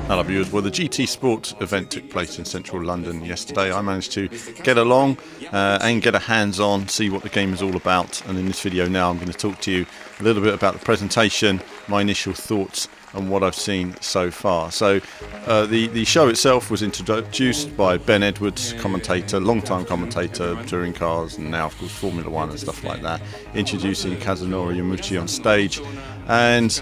Hello viewers, well the GT Sport event took place in central London yesterday. I managed to get along and get a hands-on, see what the game is all about, and in this video now I'm going to talk to you a little bit about the presentation, my initial thoughts and what I've seen so far. So the show itself was introduced by Ben Edwards, commentator, long-time commentator, touring cars and now of course Formula 1 and stuff like that, introducing Kazunori Yamuchi on stage. And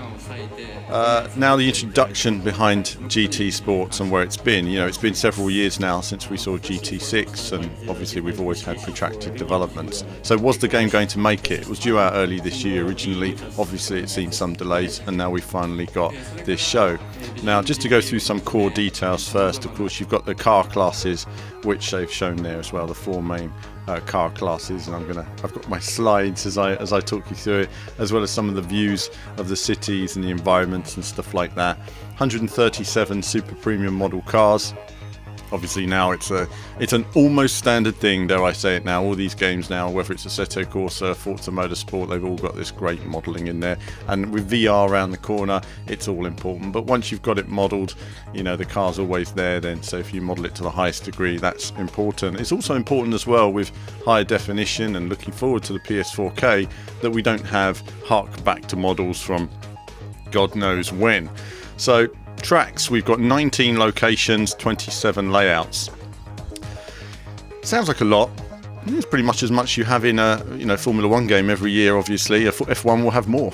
now the introduction behind GT Sports and where it's been. You know, it's been several years now since we saw GT6, and obviously we've always had protracted developments. So was the game going to make it? It was due out early this year originally. Obviously it's seen some delays, and now we've finally got this show. Now, just to go through some core details first, of course you've got the car classes, which they've shown there as well, the four main car classes, and I've got my slides as I talk you through it, as well as some of the views of the cities and the environments and stuff like that. 137 super premium model cars. Obviously now it's an almost standard thing, dare I say it now. All these games now, whether it's Assetto Corsa, Forza Motorsport, they've all got this great modelling in there. And with VR around the corner, it's all important. But once you've got it modelled, you know, the car's always there then. So if you model it to the highest degree, that's important. It's also important as well with higher definition and looking forward to the PS4K that we don't have hark back to models from God knows when. So tracks, we've got 19 locations, 27 layouts. Sounds like a lot. It's pretty much as much you have in a Formula 1 game every year. Obviously F1 will have more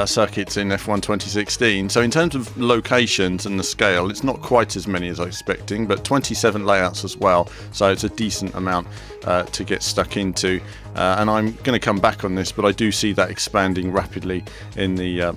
circuits in F1 2016. So in terms of locations and the scale, it's not quite as many as I was expecting, but 27 layouts as well, so it's a decent amount to get stuck into, and I'm going to come back on this, but I do see that expanding rapidly in the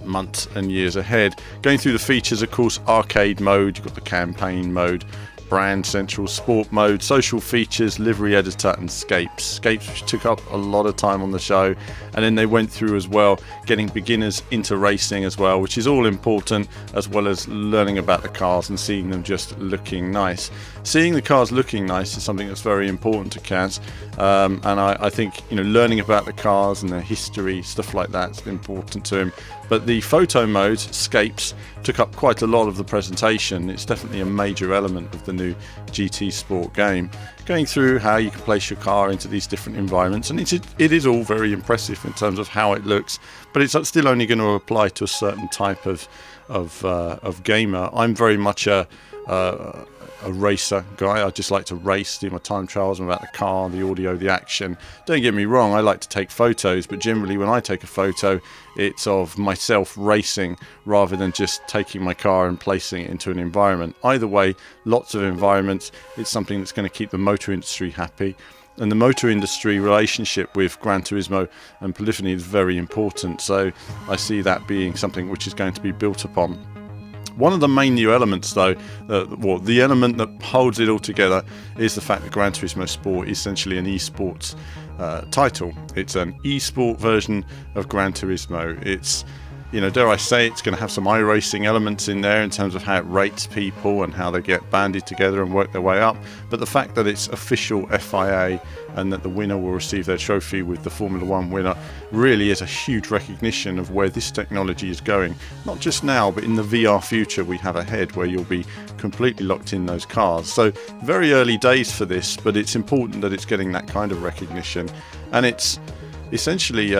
months and years ahead. Going through the features, of course, arcade mode, you've got the campaign mode, brand central, sport mode, social features, livery editor and scapes, which took up a lot of time on the show. And then they went through as well getting beginners into racing as well, which is all important, as well as learning about the cars and seeing them just looking nice. Seeing the cars looking nice is something that's very important to Kaz, and I think, you know, learning about the cars and their history, stuff like that, is important to him. But the photo mode, scapes, took up quite a lot of the presentation. It's definitely a major element of the new GT Sport game. Going through how you can place your car into these different environments, and it is all very impressive in terms of how it looks, but it's still only going to apply to a certain type of gamer. I'm very much a racer guy. I just like to race, do my time trials about the car, the audio, the action. Don't get me wrong, I like to take photos, but generally when I take a photo, it's of myself racing rather than just taking my car and placing it into an environment. Either way, lots of environments. It's something that's going to keep the motor industry happy. And the motor industry relationship with Gran Turismo and Polyphony is very important. So I see that being something which is going to be built upon. One of the main new elements, though, the element that holds it all together, is the fact that Gran Turismo Sport is essentially an esports title. It's an esport version of Gran Turismo. It's, you know, dare I say, it's going to have some iRacing elements in there in terms of how it rates people and how they get banded together and work their way up. But the fact that it's official FIA and that the winner will receive their trophy with the Formula 1 winner really is a huge recognition of where this technology is going. Not just now, but in the VR future we have ahead, where you'll be completely locked in those cars. So very early days for this, but it's important that it's getting that kind of recognition. And it's essentially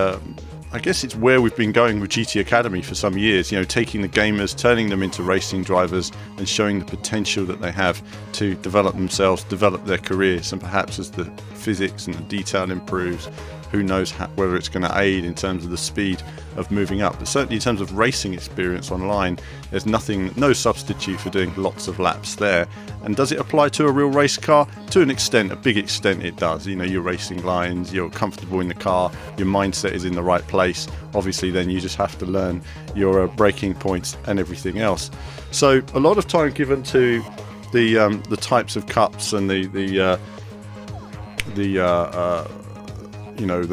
I guess it's where we've been going with GT Academy for some years, you know, taking the gamers, turning them into racing drivers and showing the potential that they have to develop themselves, develop their careers, and perhaps as the physics and the detail improves, who knows whether it's going to aid in terms of the speed of moving up. But certainly in terms of racing experience online, there's no substitute for doing lots of laps there. And does it apply to a real race car? To an extent, a big extent it does. You know, your racing lines, you're comfortable in the car, your mindset is in the right place. Obviously then you just have to learn your braking points and everything else. So a lot of time given to the types of cups and the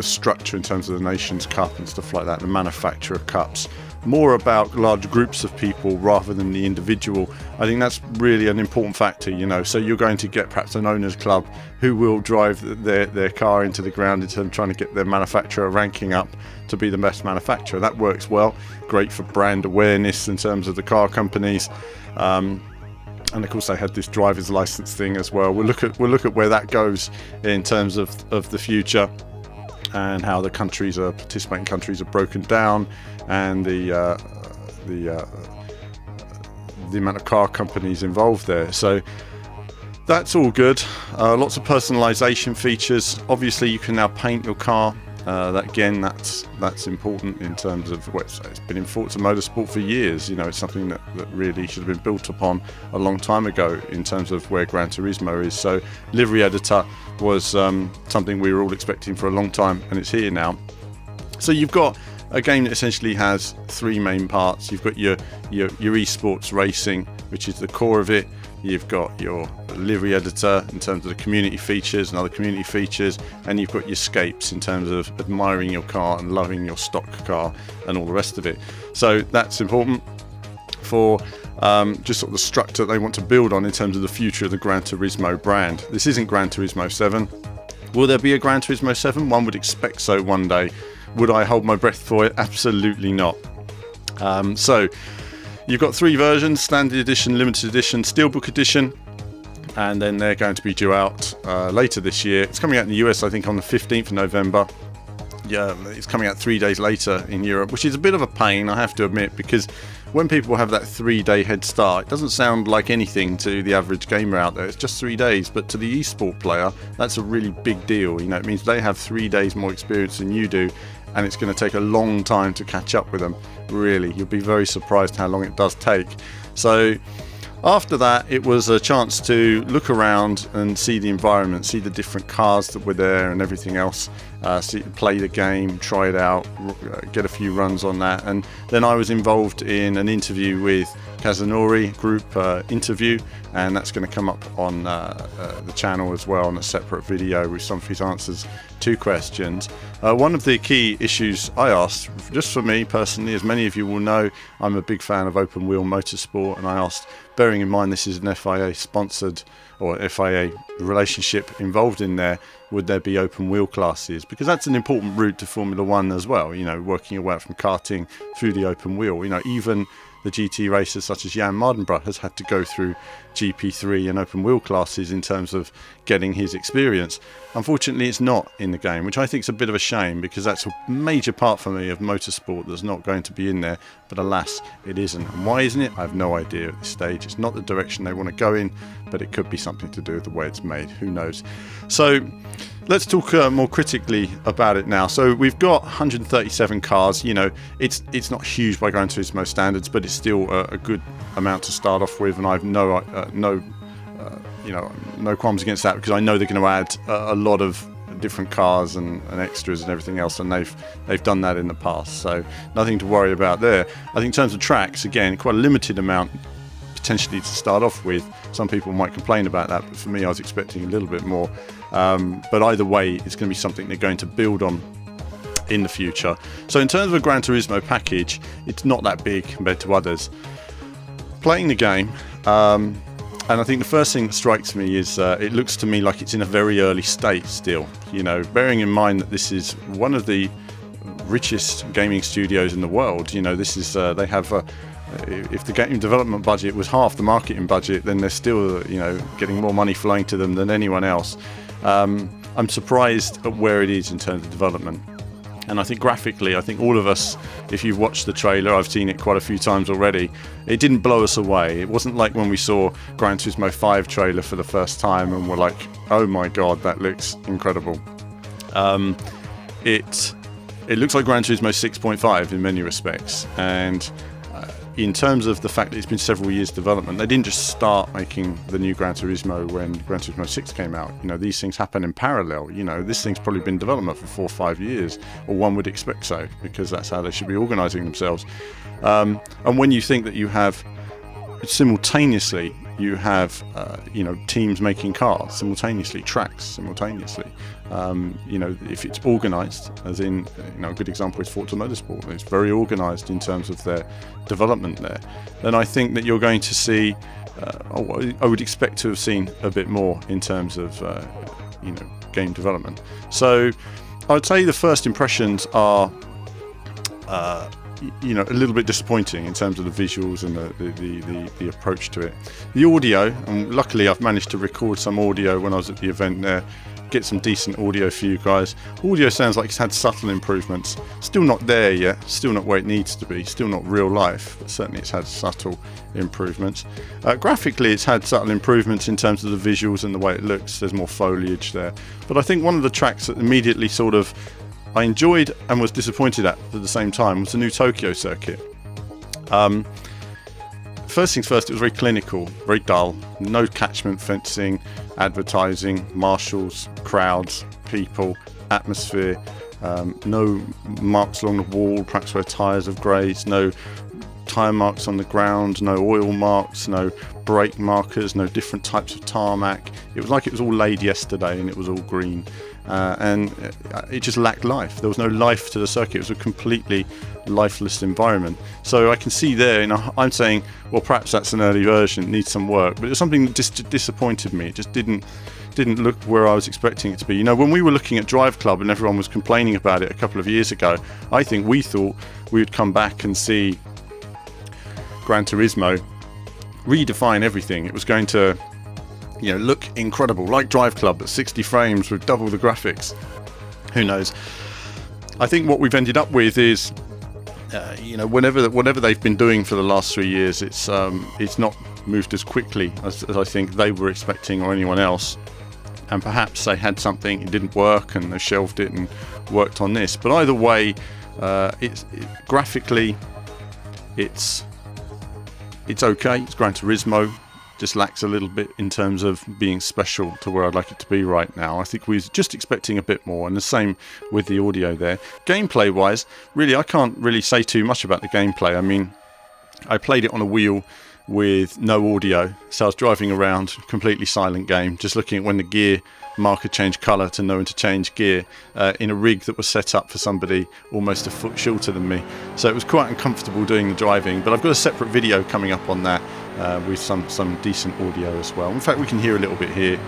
structure in terms of the Nations Cup and stuff like that, the manufacture of cups. more about large groups of people rather than the individual. I think that's really an important factor, you know. So you're going to get perhaps an owners club who will drive their car into the ground in terms of trying to get their manufacturer ranking up to be the best manufacturer. That works well, great for brand awareness in terms of the car companies. And of course they had this driver's license thing as well. We'll look at where that goes in terms of the future, and how the participating countries are broken down, and the amount of car companies involved there. So that's all good. Lots of personalization features. Obviously you can now paint your car. That's important in terms of it's been in Forza Motorsport for years. You know, it's something that really should have been built upon a long time ago in terms of where Gran Turismo is. So Livery Editor was something we were all expecting for a long time, and it's here now. So you've got a game that essentially has three main parts. You've got your esports racing, which is the core of it. You've got your livery editor in terms of the community features and other community features, and you've got your escapes in terms of admiring your car and loving your stock car and all the rest of it. So that's important for just sort of the structure they want to build on in terms of the future of the Gran Turismo brand. This isn't Gran Turismo 7. Will there be a Gran Turismo 7? One would expect so one day. Would I hold my breath for it? Absolutely not. So you've got three versions: Standard Edition, Limited Edition, Steelbook Edition, and then they're going to be due out later this year. It's coming out in the US, I think, on the 15th of November. Yeah, it's coming out 3 days later in Europe, which is a bit of a pain, I have to admit, because when people have that 3-day head start, it doesn't sound like anything to the average gamer out there. It's just 3 days, but to the esport player, that's a really big deal. You know, it means they have 3 days more experience than you do, and it's going to take a long time to catch up with them. Really, you'll be very surprised how long it does take. So after that, it was a chance to look around and see the environment, see the different cars that were there and everything else, play the game, try it out, get a few runs on that. And then I was involved in an interview with Kazunori, group interview, and that's going to come up on the channel as well on a separate video with some of his answers to questions. One of the key issues I asked, just for me personally, as many of you will know, I'm a big fan of open wheel motorsport, and I asked, bearing in mind this is an FIA sponsored or FIA relationship involved in there, would there be open wheel classes? Because that's an important route to Formula One as well, you know, working your way up from karting through the open wheel. You know, even the GT racers such as Jan Mardenborough has had to go through GP3 and open wheel classes in terms of getting his experience. Unfortunately, it's not in the game, which I think is a bit of a shame, because that's a major part for me of motorsport that's not going to be in there. But alas, it isn't. And why isn't it? I have no idea at this stage. It's not the direction they want to go in, but it could be something to do with the way it's made. Who knows? So let's talk more critically about it now. So we've got 137 cars. You know, it's not huge by Gran Turismo standards, but it's still a good amount to start off with, and I've no qualms against that, because I know they're going to add a lot of different cars and extras and everything else, and they've done that in the past, so nothing to worry about there. I think in terms of tracks, again, quite a limited amount potentially to start off with. Some people might complain about that, but for me, I was expecting a little bit more. But either way, it's going to be something they're going to build on in the future. So in terms of a Gran Turismo package, it's not that big compared to others. Playing the game, and I think the first thing that strikes me is it looks to me like it's in a very early state still. You know, bearing in mind that this is one of the richest gaming studios in the world. You know, this is they have if the game development budget was half the marketing budget, then they're still, you know, getting more money flowing to them than anyone else. I'm surprised at where it is in terms of development. And I think graphically, I think all of us, if you've watched the trailer, I've seen it quite a few times already, it didn't blow us away. It wasn't like when we saw Gran Turismo 5 trailer for the first time and we're like, oh my god, that looks incredible. It looks like Gran Turismo 6.5 in many respects, and in terms of the fact that it's been several years development, they didn't just start making the new Gran Turismo when Gran Turismo 6 came out. You know, these things happen in parallel. You know, this thing's probably been in development for 4 or 5 years, or one would expect so, because that's how they should be organising themselves. And when you think that you have simultaneously, you have teams making cars simultaneously, tracks simultaneously. If it's organised, as in a good example is Forza Motorsport, it's very organised in terms of their development there, then I think that you're going to see, I would expect to have seen a bit more in terms of game development. So I would say the first impressions are a little bit disappointing in terms of the visuals and the approach to it. The audio, and luckily I've managed to record some audio when I was at the event there, get some decent audio for you guys. Audio sounds like it's had subtle improvements. Still not there yet, still not where it needs to be, still not real life, but certainly it's had subtle improvements. Graphically, it's had subtle improvements in terms of the visuals and the way it looks. There's more foliage there. But I think one of the tracks that immediately sort of I enjoyed and was disappointed at the same time was the new Tokyo circuit. First things first, it was very clinical, very dull. No catchment fencing, advertising, marshals, crowds, people, atmosphere. No marks along the wall, perhaps where tyres have grazed. No tyre marks on the ground. No oil marks. No brake markers. No different types of tarmac. It was like it was all laid yesterday and it was all green. And it just lacked life. There was no life to the circuit. It was a completely lifeless environment. So I can see there, I'm saying, well, perhaps that's an early version, it needs some work, but it was something that just disappointed me. It just didn't look where I was expecting it to be. When we were looking at Drive Club and everyone was complaining about it a couple of years ago, I think we thought we would come back and see Gran Turismo redefine everything. It was going to look incredible, like Drive Club at 60 frames with double the graphics. Who knows? I think what we've ended up with is, whatever they've been doing for the last 3 years, it's not moved as quickly as I think they were expecting or anyone else. And perhaps they had something, it didn't work, and they shelved it and worked on this. But either way, graphically, it's okay. It's Gran Turismo. Just lacks a little bit in terms of being special to where I'd like it to be right now. I think we were just expecting a bit more, and the same with the audio there. Gameplay wise, really I can't really say too much about the gameplay. I mean, I played it on a wheel with no audio, so I was driving around, completely silent game, just looking at when the gear marker changed colour to know when to change gear, in a rig that was set up for somebody almost a foot shorter than me. So it was quite uncomfortable doing the driving, but I've got a separate video coming up on that with some decent audio as well. In fact, we can hear a little bit here.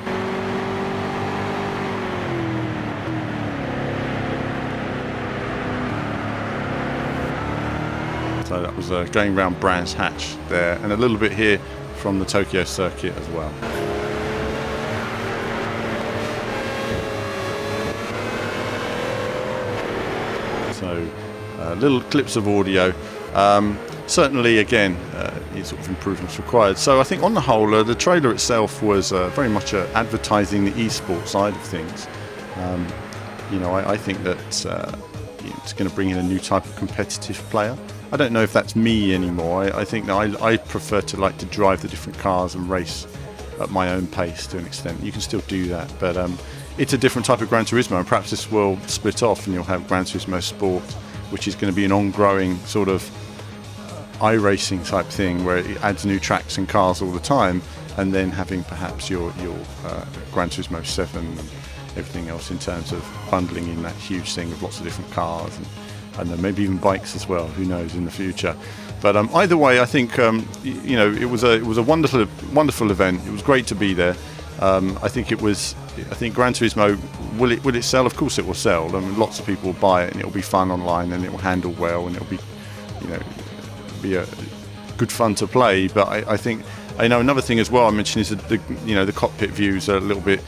So that was going around Brands Hatch there, and a little bit here from the Tokyo circuit as well. So little clips of audio. Certainly, again, sort of improvements required. So I think on the whole, the trailer itself was very much advertising the esports side of things. I think that it's going to bring in a new type of competitive player. I don't know if that's me anymore. I think that I prefer to like to drive the different cars and race at my own pace to an extent. You can still do that, but it's a different type of Gran Turismo, and perhaps this will split off and you'll have Gran Turismo Sport, which is going to be an ongoing sort of iRacing type thing where it adds new tracks and cars all the time, and then having perhaps your Gran Turismo 7 and everything else in terms of bundling in that huge thing with lots of different cars and then maybe even bikes as well. Who knows in the future? But either way, I think it was a wonderful event. It was great to be there. I think Gran Turismo, will it sell? Of course it will sell. I mean, lots of people will buy it, and it'll be fun online, and it will handle well, and it'll be a good fun to play. But I think another thing as well I mentioned is that the cockpit views are a little bit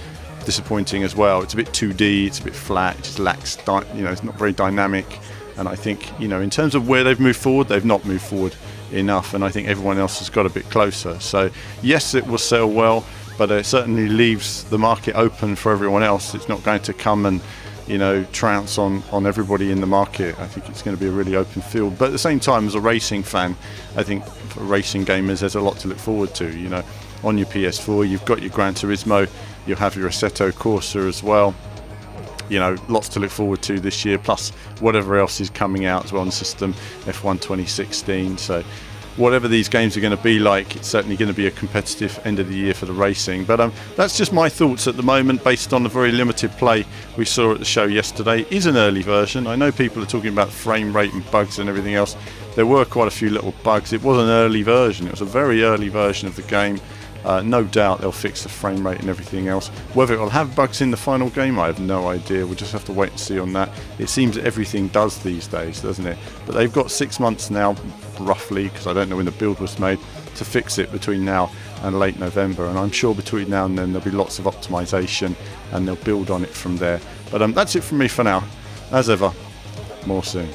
disappointing as well. It's a bit 2D, it's a bit flat, it just lacks it's not very dynamic. And I think in terms of where they've moved forward, they've not moved forward enough, and I think everyone else has got a bit closer. So yes, it will sell well, but it certainly leaves the market open for everyone else. It's not going to come and trounce on everybody in the market. I think it's going to be a really open field. But at the same time, as a racing fan, I think for racing gamers, there's a lot to look forward to. On your PS4, you've got your Gran Turismo, you'll have your Assetto Corsa as well. Lots to look forward to this year, plus whatever else is coming out as well on the system, F1 2016. So whatever these games are going to be like, it's certainly going to be a competitive end of the year for the racing. But that's just my thoughts at the moment, based on the very limited play we saw at the show yesterday. It is an early version. I know people are talking about frame rate and bugs and everything else. There were quite a few little bugs. It was an early version. It was a very early version of the game. No doubt they'll fix the frame rate and everything else. Whether it will have bugs in the final game, I have no idea. We'll just have to wait and see on that. It seems that everything does these days, doesn't it? But they've got 6 months now, roughly, because I don't know when the build was made, to fix it between now and late November. And I'm sure between now and then there'll be lots of optimization and they'll build on it from there. But that's it from me for now. As ever, more soon.